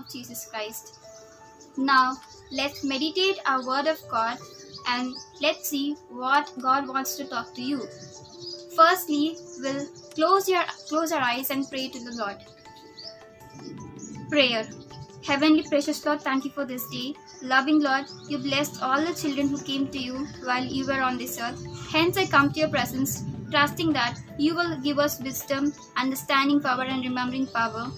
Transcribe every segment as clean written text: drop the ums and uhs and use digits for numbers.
of Jesus Christ. Now, let's meditate our Word of God and let's see what God wants to talk to you. Firstly, we'll close our eyes and pray to the Lord. Prayer. Heavenly precious Lord, thank you for this day. Loving Lord, you blessed all the children who came to you while you were on this earth. Hence I come to your presence, trusting that you will give us wisdom, understanding power and remembering power,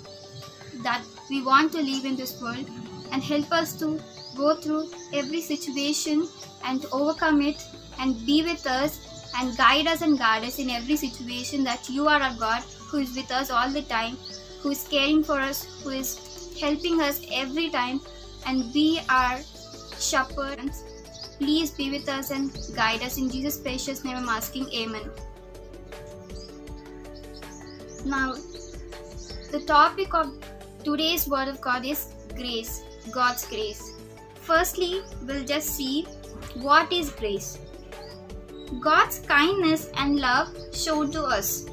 that we want to live in this world, and help us to go through every situation and to overcome it, and be with us and guide us and guard us in every situation, that you are our God who is with us all the time, who is caring for us, who is helping us every time, and be our shepherd. Please be with us and guide us. In Jesus' precious name I'm asking, Amen. Now, the topic of today's Word of God is grace, God's grace. Firstly, we'll just see what is grace. God's kindness and love shown to us,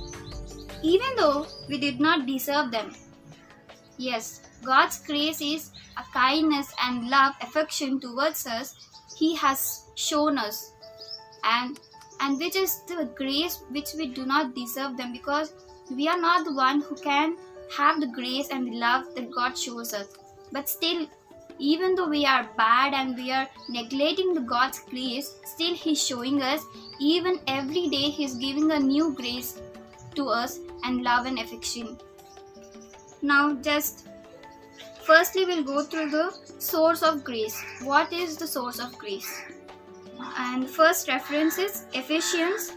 even though we did not deserve them. Yes, God's grace is a kindness and love, affection towards us. He has shown us, and which is the grace which we do not deserve them, because we are not the one who can have the grace and the love that God shows us. But still, even though we are bad and we are neglecting the God's grace, still He's showing us. Even every day He's giving a new grace to us and love and affection. Now, just firstly, we'll go through the source of grace. What is the source of grace? And first reference is Ephesians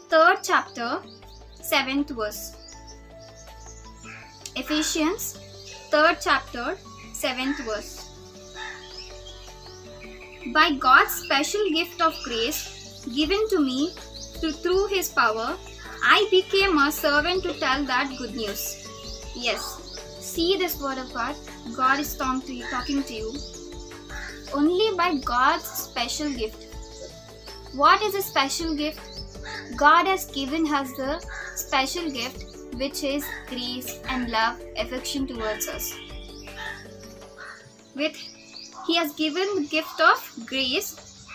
3rd chapter, 7th verse. Ephesians 3rd chapter, 7th verse. By God's special gift of grace given to me through His power, I became a servant to tell that good news. Yes, see this Word of God. God is talking to you. Only by God's special gift. What is a special gift? God has given us the special gift, which is grace and love, affection towards us. He has given the gift of grace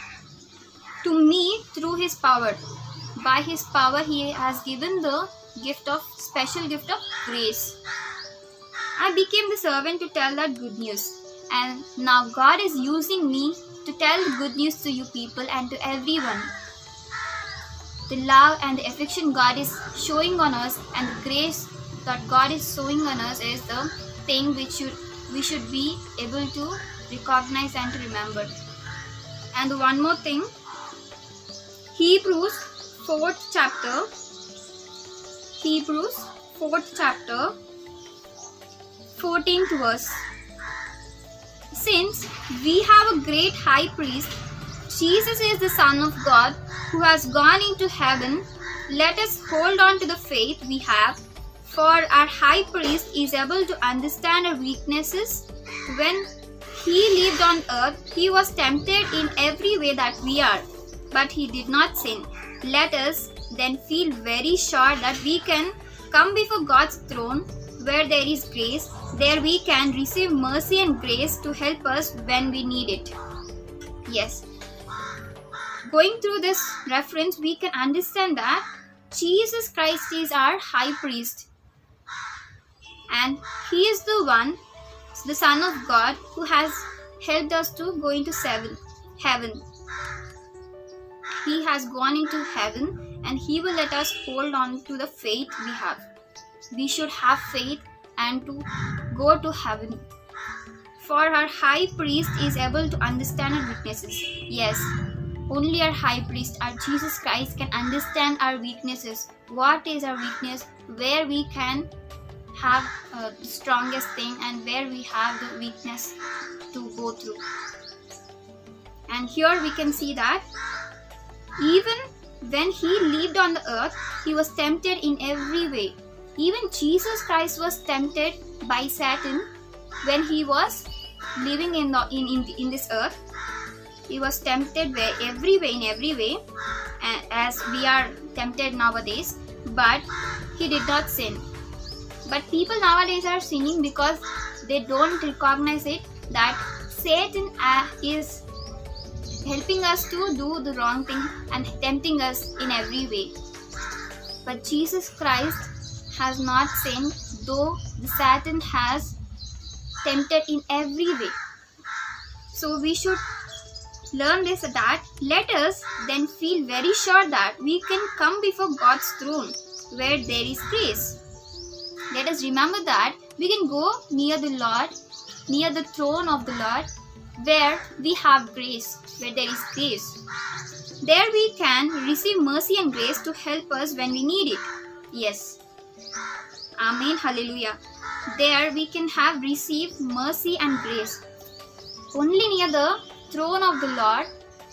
to me through His power. By His power, He has given the special gift of grace. I became the servant to tell that good news. And now God is using me to tell the good news to you people and to everyone. The love and the affection God is showing on us, and the grace that God is showing on us, is the thing which we should be able to recognize and to remember. And one more thing, Hebrews 4th chapter, 14th verse. Since we have a great high priest, Jesus is the Son of God, who has gone into heaven, let us hold on to the faith we have, for our high priest is able to understand our weaknesses. When He lived on earth, He was tempted in every way that we are, but He did not sin. Let us then feel very sure that we can come before God's throne, where there is grace. There we can receive mercy and grace to help us when we need it. Yes. Going through this reference, we can understand that Jesus Christ is our high priest. And He is the one, the Son of God, who has helped us to go into heaven. He has gone into heaven, and He will let us hold on to the faith we have. We should have faith and to go to heaven. For our high priest is able to understand our weaknesses. Yes, only our high priest, our Jesus Christ, can understand our weaknesses. What is our weakness? Where we can have the strongest thing, and where we have the weakness to go through. And here we can see that even when He lived on the earth, He was tempted in every way. Even Jesus Christ was tempted by Satan when He was living in this earth. He was tempted in every way, as we are tempted nowadays, but He did not sin. But people nowadays are sinning because They don't recognize it, that Satan is helping us to do the wrong thing and tempting us in every way. But Jesus Christ has not sinned, though the Satan has tempted in every way. So we should learn this, that let us then feel very sure that we can come before God's throne where there is grace. Let us remember that we can go near the Lord, near the throne of the Lord, where we have grace, where there is grace. There we can receive mercy and grace to help us when we need it. Yes. Amen. Hallelujah. There we can have received mercy and grace. Only near the throne of the Lord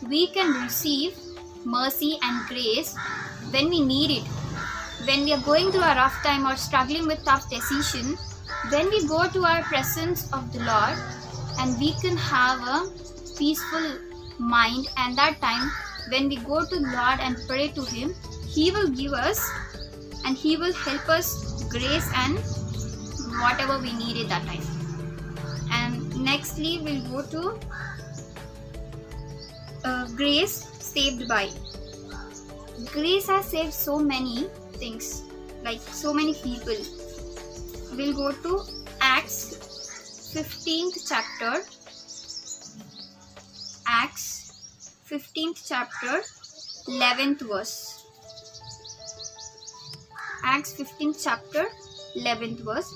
we can receive mercy and grace when we need it. When we are going through a rough time or struggling with tough decision, when we go to our presence of the Lord, and we can have a peaceful mind, and that time when we go to the Lord and pray to Him, He will give us and He will help us grace and whatever we need at that time. And nextly we'll go to grace saved by. Grace has saved so many things, like so many people. We'll go to Acts 15th chapter. Acts 15th chapter 11th verse. Acts 15th chapter 11th verse.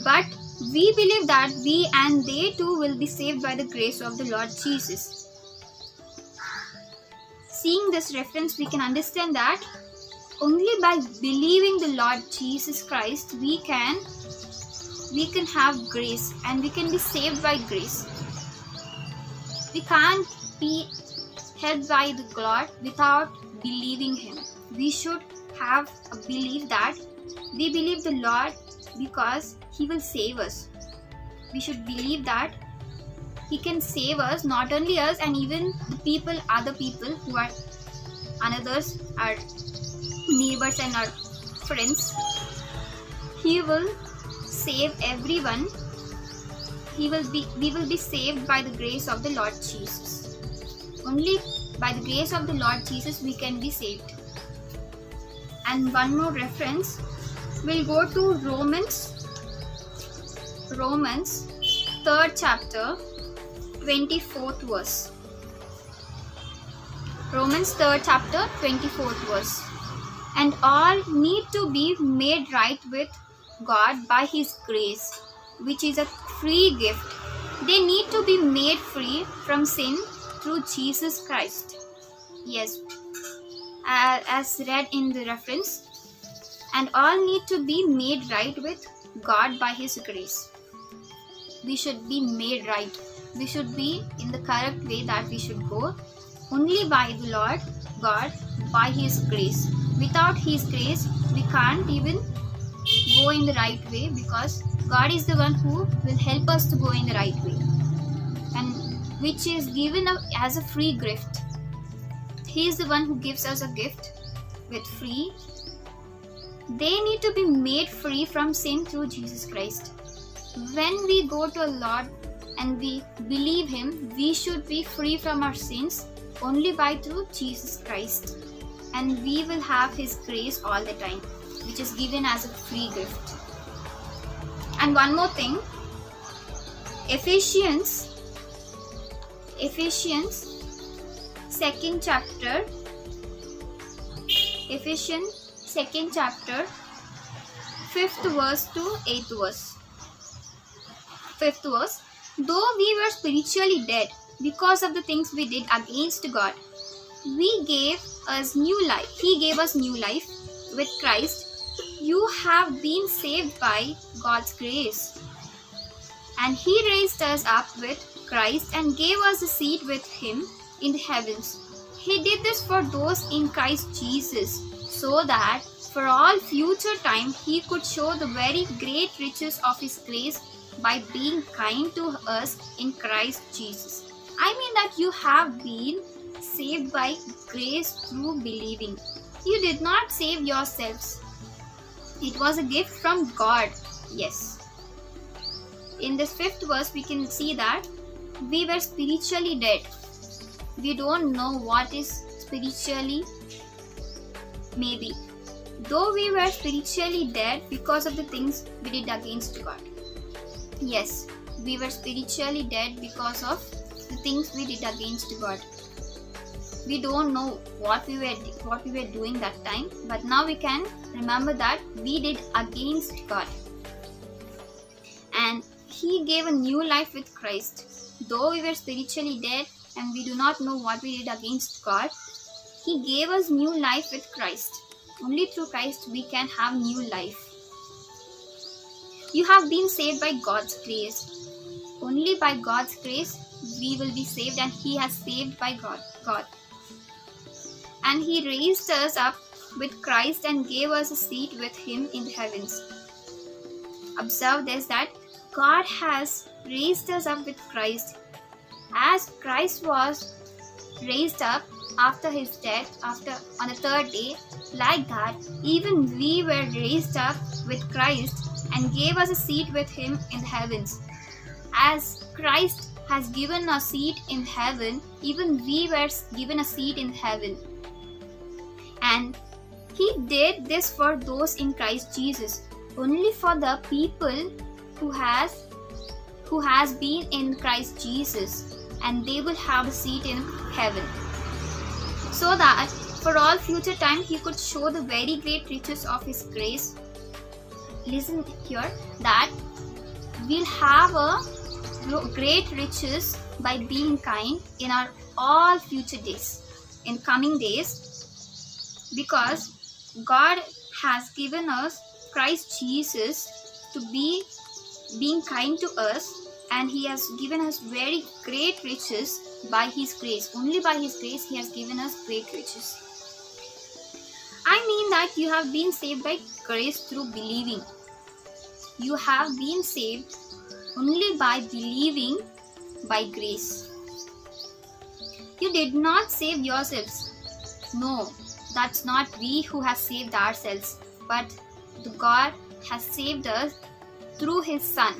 But we believe that we and they too will be saved by the grace of the Lord Jesus. Seeing this reference, we can understand that only by believing the Lord Jesus Christ we can have grace and we can be saved by grace. We can't be helped by the Lord without believing Him. We should have a belief that we believe the Lord because He will save us. We should believe that He can save us, not only us, and even the people, other people who are others, our neighbors and our friends. He will save everyone. We will be saved by the grace of the Lord Jesus. Only by the grace of the Lord Jesus we can be saved. And one more reference, we'll go to Romans 3rd chapter 24th verse. Romans 3rd chapter 24th verse. And all need to be made right with God by His grace, which is a free gift. They need to be made free from sin through Jesus Christ. Yes, as read in the reference. And all need to be made right with God by His grace. We should be made right. We should be in the correct way that we should go only by the Lord God, by His grace. Without His grace, we can't even go in the right way, because God is the one who will help us to go in the right way, and which is given as a free gift. He is the one who gives us a gift with free. They need to be made free from sin through Jesus Christ. When we go to a Lord and we believe Him, we should be free from our sins only by through Jesus Christ, and we will have His grace all the time, which is given as a free gift. And one more thing, Ephesians 2nd chapter, 5th verse to 8th verse. 5th verse. Though we were spiritually dead because of the things we did against God, He gave us new life with Christ. You have been saved by God's grace. And He raised us up with Christ and gave us a seat with Him in the heavens. He did this for those in Christ Jesus, so that for all future time He could show the very great riches of His grace by being kind to us in Christ Jesus. I mean that you have been saved by grace through believing. You did not save yourselves. It was a gift from God. Yes. in this 5th verse, we can see that we were spiritually dead. We don't know what is spiritually, maybe. Though we were spiritually dead because of the things we did against God. Yes, we were spiritually dead because of the things we did against God. We don't know what we were doing that time, but now we can remember that we did against God. And He gave a new life with Christ. Though we were spiritually dead and we do not know what we did against God, He gave us new life with Christ. Only through Christ we can have new life. You have been saved by God's grace. Only by God's grace we will be saved, and He has saved by God. And He raised us up with Christ and gave us a seat with Him in the heavens. Observe this, that God has raised us up with Christ. As Christ was raised up after His death, on the 3rd day, like that, even we were raised up with Christ and gave us a seat with Him in the heavens. As Christ has given a seat in heaven, even we were given a seat in heaven. And He did this for those in Christ Jesus, only for the people who has been in Christ Jesus, and they will have a seat in heaven. So that for all future time He could show the very great riches of His grace. Listen here, that we'll have a great riches by being kind in our all future days, in coming days, because God has given us Christ Jesus to be being kind to us, and He has given us very great riches by His grace. Only by His grace He has given us great riches. I mean that you have been saved by grace through believing. You have been saved only by believing by grace. You did not save yourselves. No, that's not we who have saved ourselves, but God has saved us through His Son.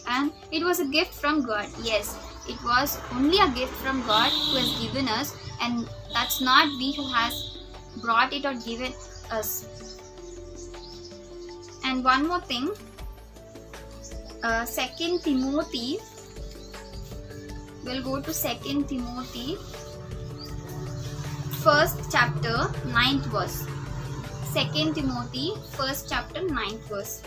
And it was a gift from God. Yes, it was only a gift from God who has given us, and that's not we who has brought it or given us. And one more thing, 2 Timothy, we'll go to 2 Timothy, 1st chapter, 9th verse. 2 Timothy, 1st chapter, 9th verse.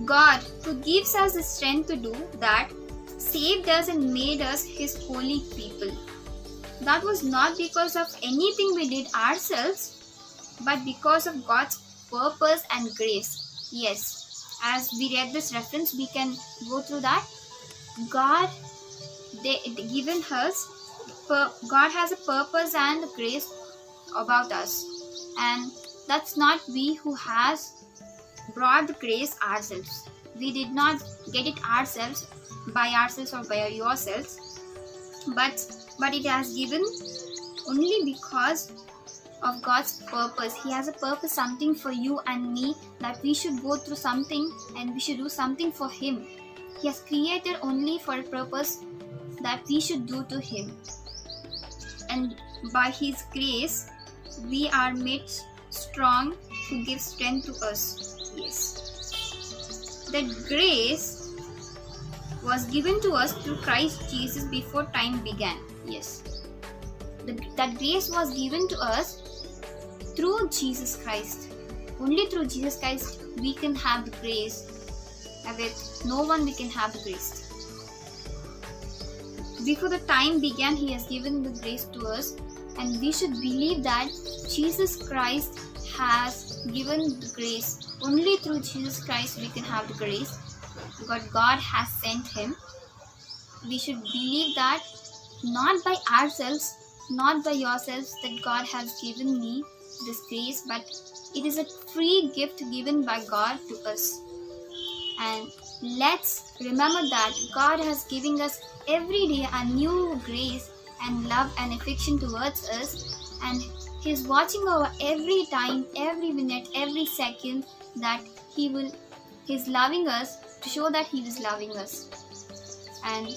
God, who gives us the strength to do that, saved us and made us His holy people. That was not because of anything we did ourselves, but because of God's purpose and grace. Yes, as we read this reference, we can go through that. God has a purpose and grace about us, and that's not we who has brought the grace ourselves. We did not get it ourselves, by ourselves or by yourselves, but it has given only because of God's purpose. He has a purpose, something for you and me, that we should go through something and we should do something for Him. He has created only for a purpose that we should do to Him. And by His grace, we are made strong to give strength to us. Yes. That grace was given to us through Christ Jesus before time began. Yes. That grace was given to us through Jesus Christ. Only through Jesus Christ we can have the grace. With no one we can have the grace. Before the time began, He has given the grace to us, and we should believe that Jesus Christ has given the grace. Only through Jesus Christ we can have the grace, because God has sent Him. We should believe that not by ourselves, not by yourselves, that God has given me this grace, but it is a free gift given by God to us. And let's remember that God has given us every day a new grace and love and affection towards us, and He's watching over every time, every minute, every second, that He will He's loving us to show that He is loving us. And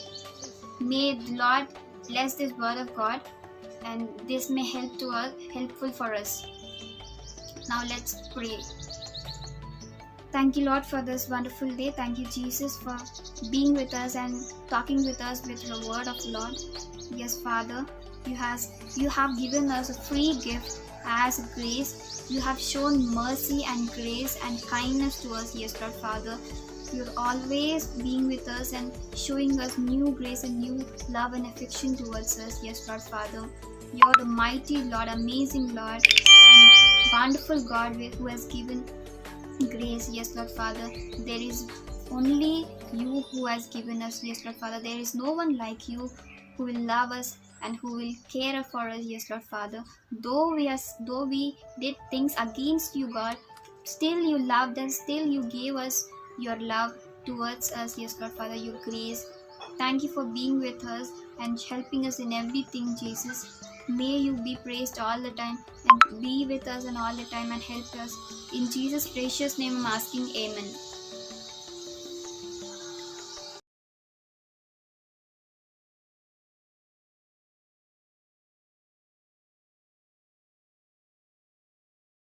may the Lord bless this word of God, and this may helpful for us. Now let's pray. Thank you, Lord, for this wonderful day. Thank you, Jesus, for being with us and talking with us with the word of the Lord. Yes, Father, you have given us a free gift as grace. You have shown mercy and grace and kindness to us. Yes, Lord, Father. You're always being with us and showing us new grace and new love and affection towards us. Yes, Lord, Father. You're the mighty Lord, amazing Lord, and wonderful God who has given grace. Yes, Lord, Father. There is only you who has given us. Yes, Lord, Father. There is no one like you who will love us and who will care for us. Yes, Lord, Father. Though we did things against you, God, still you loved us. Still you gave us your love towards us. Yes, Lord, Father. Your grace. Thank you for being with us and helping us in everything, Jesus. May you be praised all the time and be with us and all the time and help us. In Jesus' precious name I'm asking, Amen.